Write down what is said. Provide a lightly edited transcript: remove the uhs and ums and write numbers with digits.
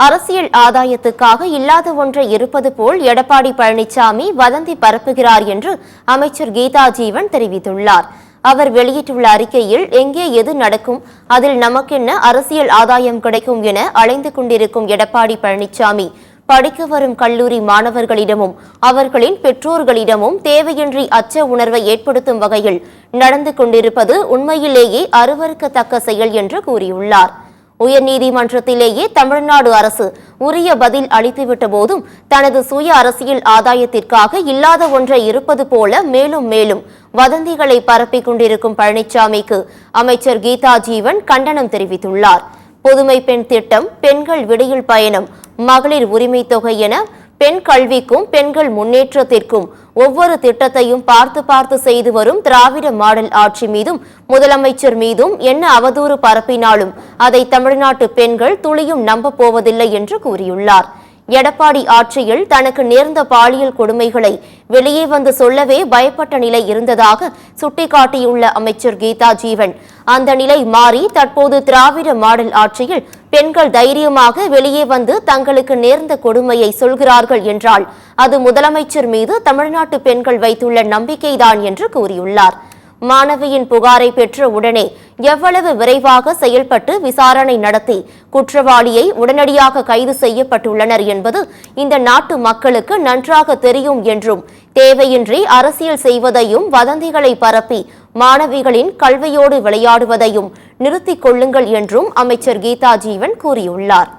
அரசியல் ஆதாயத்துக்காக இல்லாத ஒன்றை இருப்பது போல் எடப்பாடி பழனிசாமி வதந்தி பரப்புகிறார் என்று அமைச்சர் கீதா ஜீவன் தெரிவித்துள்ளார். அவர் வெளியிட்டுள்ள அறிக்கையில், எங்கே எது நடக்கும், அதில் நமக்கென்ன அரசியல் ஆதாயம் கிடைக்கும் என அலைந்து கொண்டிருக்கும் எடப்பாடி பழனிசாமி படிக்க வரும் கல்லூரி மாணவர்களிடமும் அவர்களின் பெற்றோர்களிடமும் தேவையின்றி அச்ச உணர்வை ஏற்படுத்தும் வகையில் நடந்து கொண்டிருப்பது உண்மையிலேயே அருவருக்கத்தக்க செயல் என்று கூறியுள்ளார். உயர்நீதிமன்றத்திலேயே தமிழ்நாடு அரசு உரிய பதில் அளித்துவிட்ட போதும் தனது சுய அரசியல் ஆதாயத்திற்காக இல்லாத ஒன்றை இருப்பது போல மேலும் மேலும் வதந்திகளை பரப்பிக் கொண்டிருக்கும் பழனிசாமிக்கு அமைச்சர் கீதா ஜீவன் கண்டனம் தெரிவித்துள்ளார். புதுமை பெண் திட்டம், பெண்கள் விடியல் பயணம், மகளிர் உரிமை தொகை என பெண் கல்விக்கும் பெண்கள் முன்னேற்றத்திற்கும் ஒவ்வொரு திட்டத்தையும் பார்த்து செய்து வரும் திராவிட மாடல் ஆட்சி மீதும் முதலமைச்சர் மீதும் என்ன அவதூறு பரப்பினாலும் அதை தமிழ்நாட்டு பெண்கள் துளியும் நம்ப போவதில்லை என்று கூறியுள்ளார். எடப்பாடி ஆட்சியில் தனக்கு நேர்ந்த பாலியல் கொடுமைகளை வெளியே வந்து சொல்லவே பயப்பட்ட நிலை இருந்ததாக சுட்டிக்காட்டியுள்ள அமைச்சர் கீதா ஜீவன், அந்த நிலை மாறி தற்போது திராவிட மாடல் ஆட்சியில் பெண்கள் தைரியமாக வெளியே வந்து தங்களுக்கு நேர்ந்த கொடுமையை சொல்கிறார்கள் என்றால் அது முதலமைச்சர் மீது தமிழ்நாட்டு பெண்கள் வைத்துள்ள நம்பிக்கைதான் என்று கூறியுள்ளார். மாணவியின் புகாரை பெற்ற உடனே எவ்வளவு விரைவாக செயல்பட்டு விசாரணை நடத்தி குற்றவாளியை உடனடியாக கைது செய்யப்பட்டுள்ளனர் என்பது இந்த நாட்டு மக்களுக்கு நன்றாக தெரியும் என்றும், தேவையின்றி அரசியல் செய்வதையும் வதந்திகளை பரப்பி மாணவிகளின் கல்வியோடு விளையாடுவதையும் நிறுத்திக் கொள்ளுங்கள் என்றும் அமைச்சர் கீதா ஜீவன் கூறியுள்ளார்.